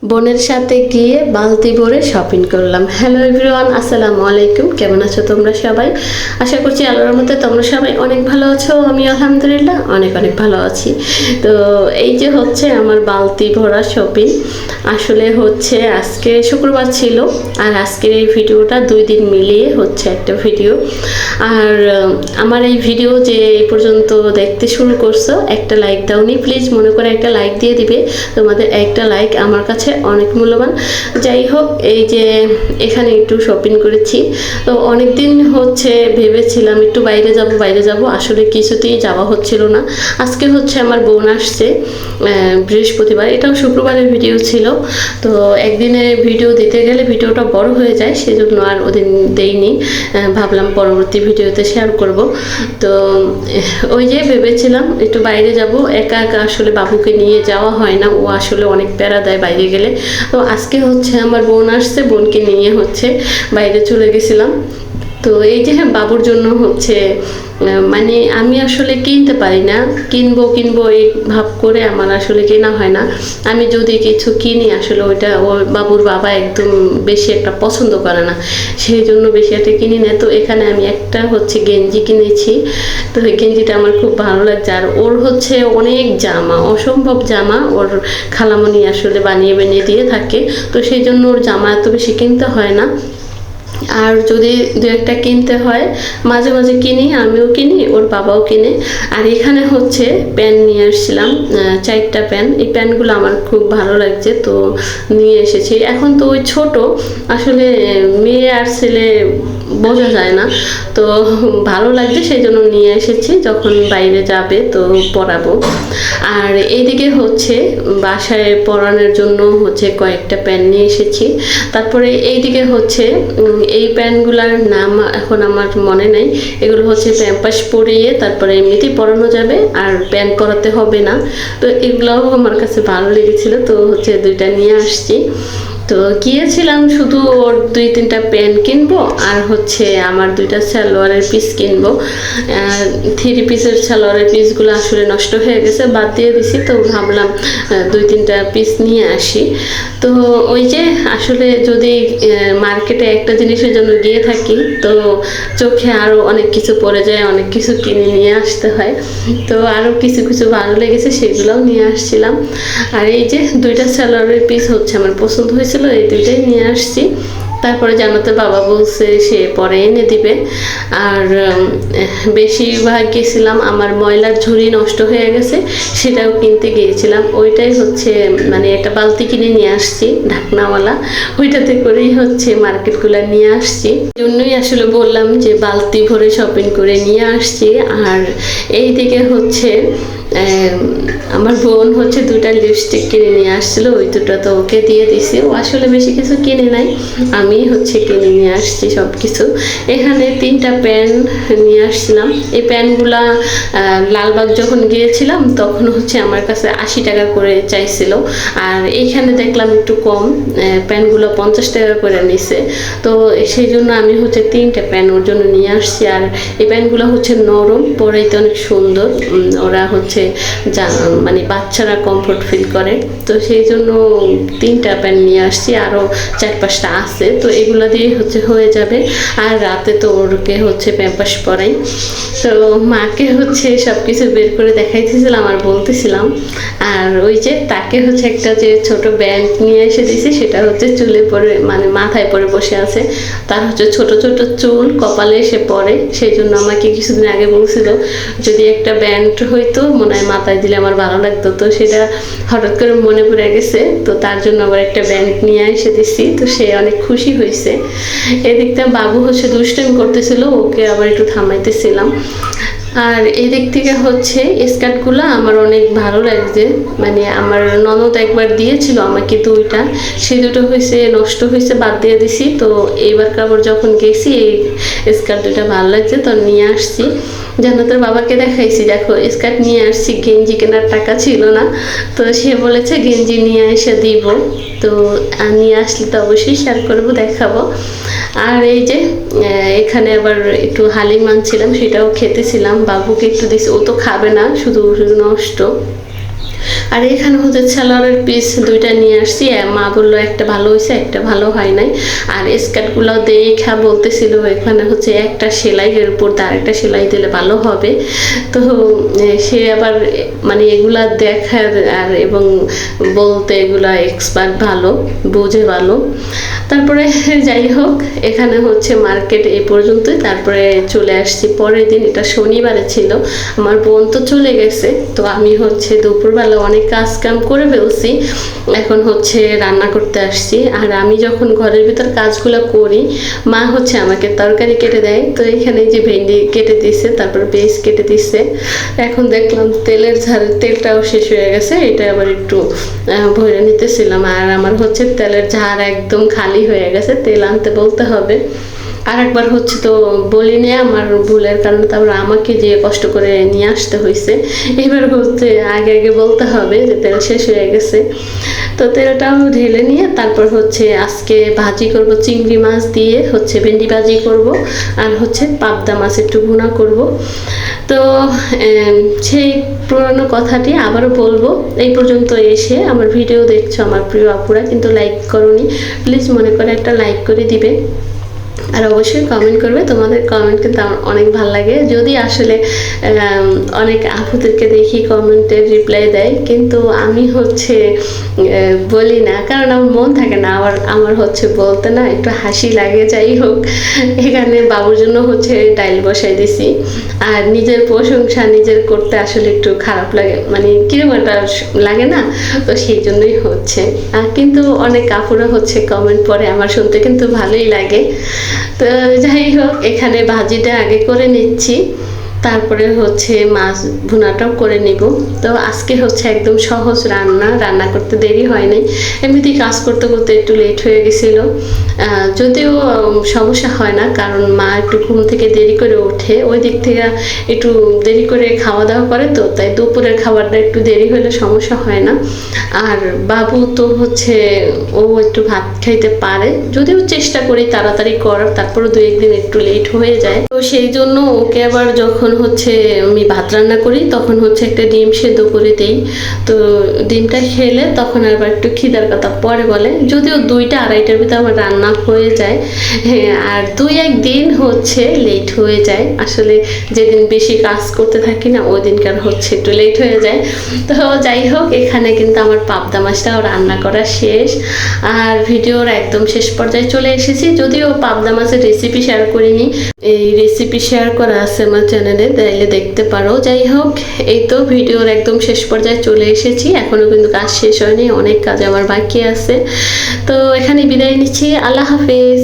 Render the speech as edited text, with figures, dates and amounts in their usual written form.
বোনের সাথে গিয়ে বালতি ভরে শপিং করলাম। হ্যালো এভরিওয়ান, আসসালামু আলাইকুম। কেমন আছো তোমরা সবাই? আশা করছি আল্লাহর রহমতে তোমরা সবাই অনেক ভালো আছো। আমি আলহামদুলিল্লাহ অনেক ভালো আছি। তো এই যে হচ্ছে আমার বালতি ভরা শপিং। আসলে হচ্ছে আজকে শুক্রবার ছিল, আর আজকের এই ভিডিওটা 2 দিন মিলিয়ে হচ্ছে একটা ভিডিও। আর আমার এই ভিডিও যে এই পর্যন্ত দেখতে শুরু করছো, একটা লাইক দাওনি প্লিজ, মনে করে একটা লাইক দিয়ে দিবে। তোমাদের একটা লাইক আমার কাছে অনেক মূল্যবান। যাই হোক, এই যে এখানে একটু শপিং করেছি। তো অনেক দিন হচ্ছে ভেবেছিলাম একটু বাইরে যাব, আসলে কিছুতেই যাওয়া হচ্ছিল না। আজকে হচ্ছে আমার বোন আসছে বৃহস্পতিবার, এটাও শুক্রবারের ভিডিও ছিল। তো একদিনে ভিডিও দিতে গেলে ভিডিওটা বড় হয়ে যায়, সেজন্য আর ওদিন দেইনি। ভাবলাম পরবর্তী ভিডিওতে শেয়ার করব। তো ওই যে ভেবেছিলাম একটু বাইরে যাব, একা একা আসলে বাবুকে নিয়ে যাওয়া হয় না, ও আসলে অনেক প্যারা দেয় বাইরে গেলে। তো আজকে হচ্ছে আমার বোন আসছে, বোনকে নিয়ে হচ্ছে বাইরে চলে গেছিলাম। তো এই যে বাবুর জন্য হচ্ছে মানে আমি আসলে কিনতে পারি না, কিনবো এই ভাব করে আমার আসলে কেনা হয় না। আমি যদি কিছু কিনি আসলে ওইটা ওর বাবুর বাবা একদম বেশি একটা পছন্দ করে না, সেই জন্য বেশি একটা কিনি না। তো এখানে আমি একটা হচ্ছে গেঞ্জি কিনেছি। তো ওই গেঞ্জিটা আমার খুব ভালো লাগছে। আর ওর হচ্ছে অনেক জামা, অসম্ভব জামা ওর খালামণি আসলে বানিয়ে দিয়ে থাকে। তো সেই জন্য ওর জামা এত বেশি কিনতে হয় না। আর যদি দু একটা কিনতে হয় মাঝে মাঝে কিনি, আমিও কিনি, ওর বাবাও কিনে। আর এখানে হচ্ছে প্যান্ট নিয়ে আসছিলাম, 4টা প্যান্ট। এই প্যান্টগুলো আমার খুব ভালো লাগছে, তো নিয়ে এসেছি। এখন তো ওই ছোট, আসলে মেয়ে আর ছেলে বোঝা যায় না, তো ভালো লাগছে সেই জন্য নিয়ে এসেছি, যখন বাইরে যাবে তো পরাবো। আর এইদিকে হচ্ছে বাসায় পরানোর জন্য হচ্ছে কয়েকটা প্যান্ট নিয়ে এসেছি। তারপরে এইদিকে হচ্ছে এই প্যান্টগুলোর নাম এখন আমার মনে নেই। এগুলো হচ্ছে প্যাম্পাস পরিয়ে তারপরে এমনিতেই পরানো যাবে, আর প্যান্ট পরাতে হবে না। তো এগুলোও আমার কাছে ভালো লেগেছিল, তো হচ্ছে 2টা নিয়ে আসছি। তো গিয়েছিলাম শুধু ওর 2-3টা প্যান্ট কিনবো, আর হচ্ছে আমার 2টা সালোয়ারের পিস কিনবো। 3 পিসের সালোয়ারের পিসগুলো আসলে নষ্ট হয়ে গেছে, বাদ দিয়ে দিছি। তো ভাবলাম 2-3টা পিস নিয়ে আসি। তো ওই যে আসলে যদি মার্কেটে একটা জিনিসের জন্য গিয়ে থাকি, তো চোখে আরও অনেক কিছু পড়ে যায়, অনেক কিছু কিনে নিয়ে আসতে হয়। তো আরও কিছু ভালো লেগেছে, সেগুলোও নিয়ে আসছিলাম। আর এই যে 2টা সালোয়ারের পিস হচ্ছে আমার পছন্দ হয়েছিল, এই 2টাই নিয়ে আসছি। তারপরে জানাতে বাবা বলছে সে পরে এনে দিবে। আর বেশিরভাগ গেছিলাম, আমার ময়লার ঝুড়ি নষ্ট হয়ে গেছে, সেটাও কিনতে গিয়েছিলাম। ওইটাই হচ্ছে মানে একটা বালতি কিনে নিয়ে আসছি ঢাকনাওয়ালা, ওইটাতে করেই হচ্ছে মার্কেটগুলো নিয়ে আসছি। জন্যই আসলে বললাম যে বালতি ভরে শপিং করে নিয়ে আসছি। আর এই দিকে হচ্ছে আমার বোন হচ্ছে 2টা লিপস্টিক কিনে নিয়ে আসছিল, ওই 2টা তো ওকে দিয়ে দিছি। ও আসলে বেশি কিছু কিনে নাই, আমি হচ্ছে কিনে নিয়ে আসছি সব কিছু। এখানে 3টা প্যান্ট নিয়ে আসছিলাম। এই প্যান্টগুলা লালবাগ যখন গিয়েছিলাম তখন হচ্ছে আমার কাছে 80 টাকা করে চাইছিল, আর এইখানে দেখলাম একটু কম, প্যান্টগুলো 50 টাকা করে নিছে। তো সেই জন্য আমি হচ্ছে 3টা প্যান্ট ওর জন্য নিয়ে আসছি। আর এই প্যান্টগুলো হচ্ছে নরম, পরাইতে অনেক সুন্দর, ওরা হচ্ছে মানে বাচ্চারা কমফোর্ট ফিল করে। তো সেই জন্য 3টা প্যান্ট নিয়ে আসছি, আরও 4-5টা আছে, তো এগুলো দিয়ে হচ্ছে হয়ে যাবে। আর রাতে তো ওরকে হচ্ছে প্যাম্পাস পরাই। তো মাকে হচ্ছে সব কিছু বের করে দেখাইতেছিলাম আর বলতেছিলাম। আর ওই যে তাকে হচ্ছে একটা যে ছোট ব্যান্ড নিয়ে এসে দিয়েছি, সেটা হচ্ছে চুলে পরে মানে মাথায় পরে বসে আছে। তার হচ্ছে ছোট চুল কপালে এসে পড়ে, সেই জন্য আমাকে কিছুদিন আগে বলছিল যদি একটা ব্যান্ড হইতো মনে হয় মাথায় দিলে আমার ভালো লাগতো। তো সেটা হঠাৎ করে মনে পড়ে গেছে, তো তার জন্য আবার একটা ব্যান্ড নিয়ে এসে দিচ্ছি। তো সে অনেক খুশি হয়েছে। এদিকটা বাবু হচ্ছে দুষ্টামি করতেছিল, ওকে আবার একটু থামাইতেছিলাম। আর এই দিক থেকে হচ্ছে স্কার্টগুলো আমার অনেক ভালো লাগছে, মানে আমার ননদ একবার দিয়েছিল আমাকে 2টা, সেই 2টো হয়েছে নষ্ট হয়েছে, বাদ দিয়ে দিছি। তো এইবার কাপড় যখন গেছি এই স্কার্ট 2টা ভালো লাগছে, তো নিয়ে আসছি। জান্নাতের বাবাকে দেখাইছি, দেখো স্কার্ট নিয়ে আসছি, গেঞ্জি কেনার টাকা ছিল না, তো সে বলেছে গেঞ্জি নিয়ে এসে দিব। তো নিয়ে আসলে তো অবশ্যই শেয়ার করবো, দেখাবো। আর এই যে এখানে আবার একটু হালিম আনছিলাম, সেটাও খেতেছিলাম, বাবুকে একটু দিছি, ও তো খাবে না, শুধু নষ্ট। আর এখানে হচ্ছে সালোয়ারের পিস দুইটা নিয়ে আসছি, মা বললো একটা ভালো হয়েছে একটা ভালো হয় নাই। আর স্কার্টগুলো দেখা বলতেছিল এখানে হচ্ছে একটা সেলাইয়ের উপর তার একটা সেলাই দিলে ভালো হবে। তো সে আবার মানে এগুলা দেখা আর এবং বলতে এগুলা এক্সপার্ট ভালো, বুঝে ভালো। তারপরে যাই হোক এখানে হচ্ছে মার্কেট এই পর্যন্তই। তারপরে চলে আসছি পরের দিন, এটা শনিবারে ছিল। আমার বোন তো চলে গেছে, তো আমি হচ্ছে দুপুরবেলা অনেক কাজ কাম করে ফেলছি, এখন হচ্ছে রান্না করতে আসছি। আর আমি যখন ঘরের ভিতর কাজগুলো করি মা হচ্ছে আমাকে তরকারি কেটে দেয়। তো এখানে যে ভেন্ডি কেটে দিছে, তারপর বেশ কেটে দিছে। এখন দেখলাম তেলটাও শেষ হয়ে গেছে, এটা আবার একটু ভরে নিতেছিলাম। আর আমার হচ্ছে তেলের ঝাড় একদম খালি হয়ে গেছে, তেল আনতে বলতে হবে। আর একবার হচ্ছে তো বলিনি, আমার ভুলের কারণে তারপর আমাকে যে কষ্ট করে নিয়ে আসতে হয়েছে। এবার হচ্ছে আগে আগে বলতে হবে যে তেল শেষ হয়ে গেছে। তো তেলটাও ঢেলে নিয়ে তারপর হচ্ছে আজকে ভাজি করব, চিংড়ি মাছ দিয়ে হচ্ছে ভেন্ডি ভাজি করব, আর হচ্ছে পাবদা মাছ একটু ভুনা করব। তো সেই পুরনো কথাটি আবারও বলবো। এই পর্যন্ত এসে আমার ভিডিও দেখছো আমার প্রিয় আপুরা, কিন্তু লাইক করোনি, প্লিজ মনে করে একটা লাইক করে দিবে। আর অবশ্যই কমেন্ট করবে, তোমাদের কমেন্ট কিন্তু আমার অনেক ভালো লাগে। যদি আসলে অনেক আপুদেরকে দেখি কমেন্টের রিপ্লাই দেয়, কিন্তু আমি হচ্ছে বলি না, কারণ আমার মন থাকে না। আমার হচ্ছে বলতে না একটু হাসি লাগে। যাই হোক এখানে বাবুর জন্য হচ্ছে ডাইল বসাই দিছি। আর নিজের প্রশংসা নিজের করতে আসলে একটু খারাপ লাগে, মানে কিরকম একটা লাগে না, তো সেই জন্যই হচ্ছে। কিন্তু অনেক আপুরা হচ্ছে কমেন্ট পড়ে, আমার শুনতে কিন্তু ভালোই লাগে। তো যাই হোক এখানে ভাজিটা আগে করে নিচ্ছি, তারপরে হচ্ছে মাছ ভুনাটাও করে নিব। তো আজকে হচ্ছে একদম সহজ রান্না করতে দেরি হয় নাই, এমনিতেই কাজ করতে করতে একটু লেট হয়ে গেছিলো। যদিও সমস্যা হয় না, কারণ মা একটু ঘুম থেকে দেরি করে ওঠে, ওই দিক থেকে একটু দেরি করে খাওয়া দাওয়া করে, তো তাই দুপুরের খাবারটা একটু দেরি হলে সমস্যা হয় না। আর বাবু তো হচ্ছে ও একটু ভাত খাইতে পারে, যদিও চেষ্টা করি তাড়াতাড়ি করার, তারপরে দু একদিন একটু লেট হয়ে যায়। তো সেই জন্য ওকে আবার যখন হচ্ছে আমি ভাত রান্না করি তখন হচ্ছে একটা ডিম সেদ্ধ করে দিই। তো ডিমটা খেলে তখন আবার একটু খিদার কথা পরে বলে, যদিও 2টা 2:30টার ভিতরে আমার রান্না হয়ে যায়। হ্যাঁ, আর 2-1 দিন হচ্ছে লেট হয়ে যায়, আসলে যেদিন বেশি কাজ করতে থাকি না ওই দিনকার হচ্ছে একটু লেট হয়ে যায়। তো যাই হোক এখানে কিন্তু আমার পাবদা মাছটাও রান্না করা শেষ, আর ভিডিওর একদম শেষ পর্যায়ে চলে এসেছি। যদিও পাবদা মাছের রেসিপি শেয়ার করিনি, এই রেসিপি শেয়ার করা আছে আমার চ্যানেলে, তাইলে দেখতে পারো। যাই হোক এই তো ভিডিওর একদম শেষ পর্যায়ে চলে এসেছি, এখনো কিন্তু কাজ শেষ হয়নি, অনেক কাজ আমার বাকি আছে। তো এখানে বিদায় নিচ্ছি, আল্লাহ হাফেজ।